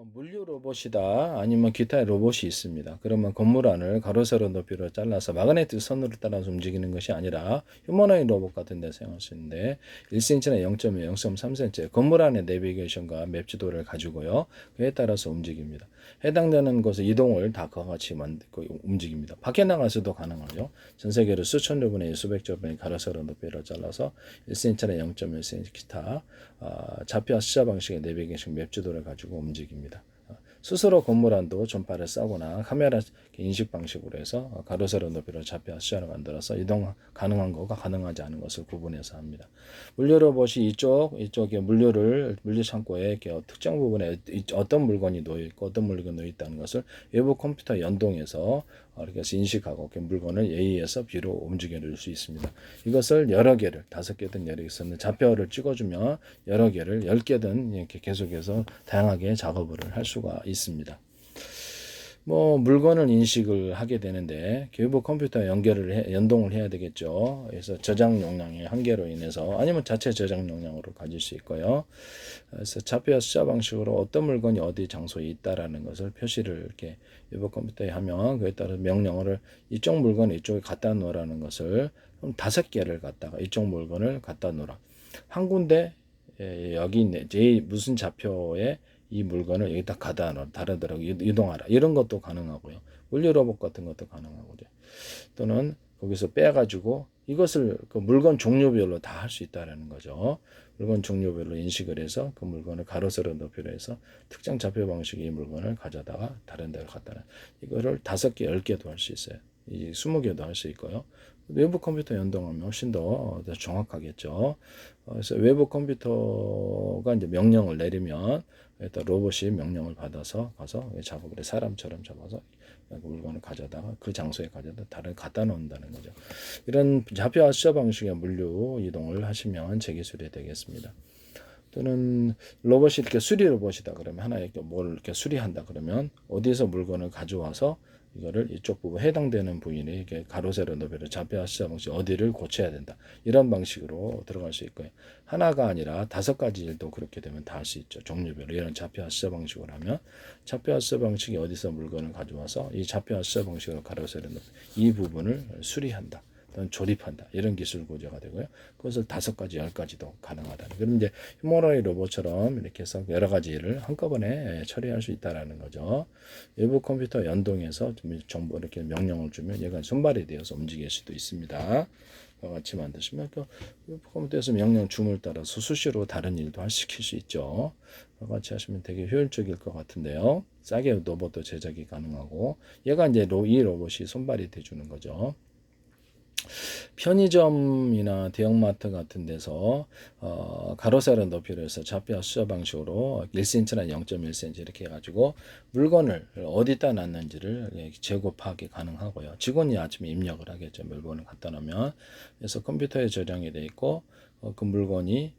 물류 로봇이다 아니면 기타의 로봇이 있습니다. 그러면 건물 안을 가로 세로 높이로 잘라서 마그네틱 선으로 따라서 움직이는 것이 아니라 휴머노id 로봇 같은 데 사용할 수 있는데 1cm나 0.1, 0.3cm 건물 안의 내비게이션과 맵 지도를 가지고요. 그에 따라서 움직입니다. 해당되는 곳의 이동을 다 그와 같이 움직입니다. 밖에 나가서도 가능하죠. 전 세계로 수천조 분의 수백조 분의 가로 세로 높이로 잘라서 1cm나 0.1cm 기타 좌표와 숫자 방식의 내비게이션 맵 지도를 가지고 움직입니다. 스스로 건물 안도 전파를 싸거나 카메라 인식 방식으로 해서 가로 세로 높이로 좌표와 숫자를 만들어서 이동 가능한 것과 가능하지 않은 것을 구분해서 합니다. 물류 로봇이 이쪽에 물류 창고에 이렇게 특정 부분에 어떤 물건이 놓여 있고 어떤 물건이 놓여 있다는 것을 외부 컴퓨터 연동해서 이렇게 해서 인식하고 물건을 A에서 B로 움직여 줄 수 있습니다. 이것을 여러 개를 5개든 여러 개 쓰는 좌표를 찍어주면 여러 개를 10개든 이렇게 계속해서 다양하게 작업을 할 수가 있습니다. 물건을 인식을 하게 되는데 외부 컴퓨터 연동을 해야 되겠죠. 그래서 저장 용량의 한계로 인해서 아니면 자체 저장 용량으로 가질 수 있고요. 그래서 좌표와 숫자 방식으로 어떤 물건이 어디 장소에 있다라는 것을 표시를 이렇게 외부 컴퓨터에 하면 그에 따라 명령어를 이쪽 물건 이쪽에 갖다 놓으라는 것을 5개를 갖다가 이쪽 물건을 갖다 놓으라. 한 군데 여기 있네. 무슨 좌표에 이 물건을 여기다 가다 놓아 다른 데로 이동하라. 이런 것도 가능하고요. 물류 로봇 같은 것도 가능하고요. 또는 거기서 빼가지고 이것을 그 물건 종류별로 다 할 수 있다라는 거죠. 물건 종류별로 인식을 해서 그 물건을 가로 세로 높이로 해서 특정 좌표 방식의 이 물건을 가져다가 다른 데로 갖다 놔. 이거를 5개, 10개도 할 수 있어요. 이 20개도 할 수 있고요. 외부 컴퓨터 연동하면 훨씬 더 정확하겠죠. 그래서 외부 컴퓨터가 이제 명령을 내리면 일단 로봇이 명령을 받아서 가서 작업을 해 사람처럼 잡아서 물건을 가져다가 그 장소에 가져다 다른 갖다 놓는다는 거죠. 이런 좌표와 숫자 방식의 물류 이동을 하시면 제 기술이 되겠습니다. 또는 로봇이 이렇게 수리 로봇이다 그러면 하나 이렇게 뭘 이렇게 수리한다 그러면 어디서 물건을 가져와서 이거를 이쪽 부분 해당되는 부위에 이렇게 가로 세로 높이로 좌표와 숫자 방식 어디를 고쳐야 된다 이런 방식으로 들어갈 수 있고요. 하나가 아니라 5가지 일도 그렇게 되면 다 할 수 있죠. 종류별로 이런 좌표와 숫자 방식으로 하면 좌표와 숫자 방식이 어디서 물건을 가져와서 이 좌표와 숫자 방식으로 가로 세로 높이 이 부분을 수리한다. 조립한다. 이런 기술 구조가 되고요. 그것을 5가지, 10가지도 가능하다. 그럼 이제 휴머노이드 로봇처럼 이렇게 해서 여러 가지 일을 한꺼번에 처리할 수 있다라는 거죠. 외부 컴퓨터 연동해서 정보 이렇게 명령을 주면 얘가 손발이 되어서 움직일 수도 있습니다. 같이 만드시면 외부 컴퓨터에서 명령 줌을 따라서 수시로 다른 일도 시킬 수 있죠. 같이 하시면 되게 효율적일 것 같은데요. 싸게 로봇도 제작이 가능하고 얘가 이제 이 로봇이 손발이 돼주는 거죠. 편의점이나 대형마트 같은 데서 가로 세로 높이로 해서 좌표와 숫자 방식으로 1cm나 0.1cm 이렇게 해가지고 물건을 어디다 놨는지를 재고 파악이 가능하고요. 직원이 아침에 입력을 하겠죠. 물건을 갖다 놓으면 그래서 컴퓨터에 저장이 돼 있고 그 물건이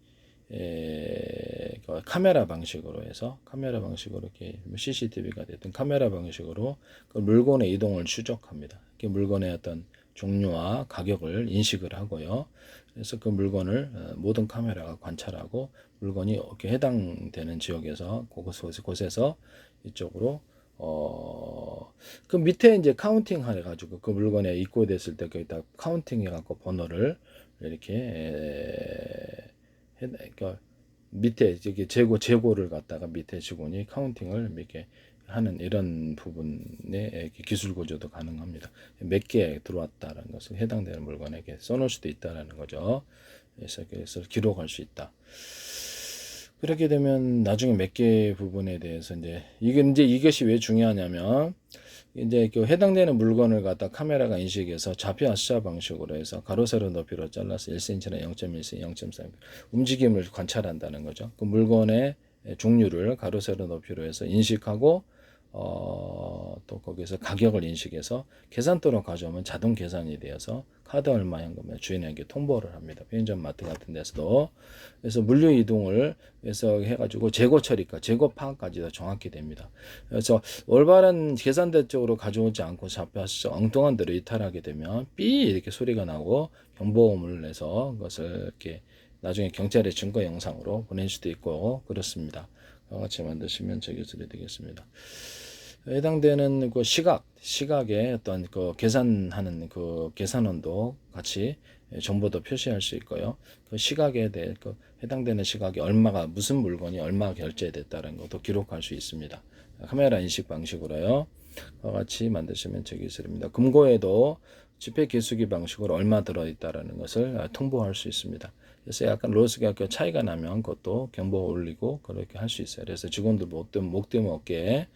카메라 방식으로 해서 카메라 방식으로 이렇게 CCTV가 됐든 카메라 방식으로 그 물건의 이동을 추적합니다. 물건의 어떤 종류와 가격을 인식을 하고요. 그래서 그 물건을 모든 카메라가 관찰하고 물건이 이렇게 해당되는 지역에서 곳에서 이쪽으로 그 밑에 이제 카운팅 해가지고 그 물건에 입고됐을 때 거기다 카운팅 해갖고 번호를 이렇게 그러니까 밑에 재고를 갖다가 밑에 직원이 카운팅을 이렇게 하는 이런 부분의 기술 구조도 가능합니다. 몇 개 들어왔다는 것을 해당되는 물건에게 써놓을 수도 있다는 거죠. 그래서 기록할 수 있다. 그렇게 되면 나중에 몇 개 부분에 대해서 이것이 왜 중요하냐면 이제 그 해당되는 물건을 갖다 카메라가 인식해서 좌표와 숫자 방식으로 해서 가로 세로 높이로 잘라서 1cm나 0.1cm, 0.3 움직임을 관찰한다는 거죠. 그 물건의 종류를 가로 세로 높이로 해서 인식하고 또 거기서 가격을 인식해서 계산대로 가져오면 자동 계산이 되어서 카드 얼마 현금을 주인에게 통보를 합니다. 편의점 마트 같은 데서도. 그래서 물류 이동을 해서 해가지고 재고 처리까 재고 파악까지도 정확히 됩니다. 그래서 올바른 계산대 쪽으로 가져오지 않고 잡혀서 엉뚱한 데로 이탈하게 되면 삐 이렇게 소리가 나고 경보음을 내서 그것을 이렇게 나중에 경찰에 증거 영상으로 보낼 수도 있고 그렇습니다. 같이 만드시면 제 기술이 되겠습니다. 해당되는 그 시각의 어떤 그 계산하는 그 계산원도 같이 정보도 표시할 수 있고요. 그 시각에 대해 그 해당되는 시각이 얼마가 무슨 물건이 얼마 결제됐다는 것도 기록할 수 있습니다. 카메라 인식 방식으로요. 같이 만드시면 제 기술입니다. 금고에도 지폐 개수기 방식으로 얼마 들어있다라는 것을 통보할 수 있습니다. 그래서 약간 로스가 차이가 나면 그것도 경보 올리고 그렇게 할 수 있어요. 그래서 직원들 목 대면 어깨에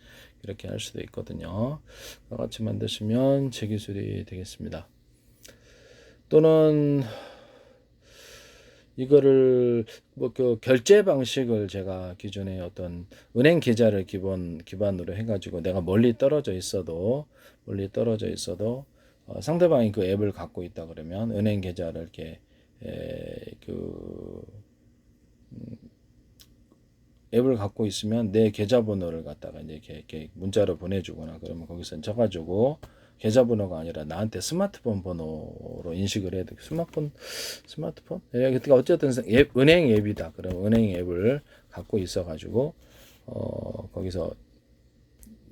이렇게 할 수도 있거든요. 같이 만드시면 제 기술이 되겠습니다. 또는 이거를 뭐 그 결제 방식을 제가 기존에 어떤 은행 계좌를 기반으로 해가지고 내가 멀리 떨어져 있어도 상대방이 그 앱을 갖고 있다 그러면 은행 계좌를 이렇게 앱을 갖고 있으면 내 계좌번호를 갖다가 이제 이렇게 문자로 보내주거나 그러면 거기서 쳐가지고 계좌번호가 아니라 나한테 스마트폰 번호로 인식을 해야 돼. 스마트폰? 그러니까 어쨌든 은행 앱이다. 그럼 은행 앱을 갖고 있어가지고 거기서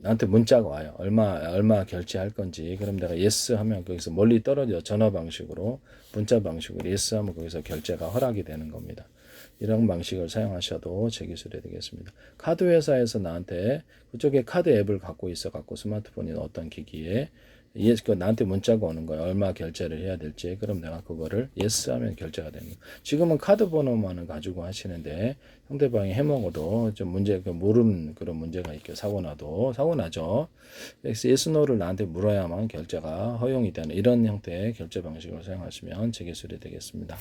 나한테 문자가 와요. 얼마 결제할 건지. 그럼 내가 yes 하면 거기서 멀리 떨어져 전화 방식으로 문자 방식으로 yes 하면 거기서 결제가 허락이 되는 겁니다. 이런 방식을 사용하셔도 제 기술이 되겠습니다. 카드 회사에서 나한테 그쪽에 카드 앱을 갖고 있어 갖고 스마트폰이나 어떤 기기에 나한테 문자가 오는 거야. 얼마 결제를 해야 될지. 그럼 내가 그거를 yes 하면 결제가 되는 거야. 지금은 카드 번호만을 가지고 하시는데 상대방이 해먹어도 좀 모르는 그런 문제가 있게 사고 나죠. 그래서 yes, no를 나한테 물어야만 결제가 허용이 되는 이런 형태의 결제 방식을 사용하시면 제 기술이 되겠습니다.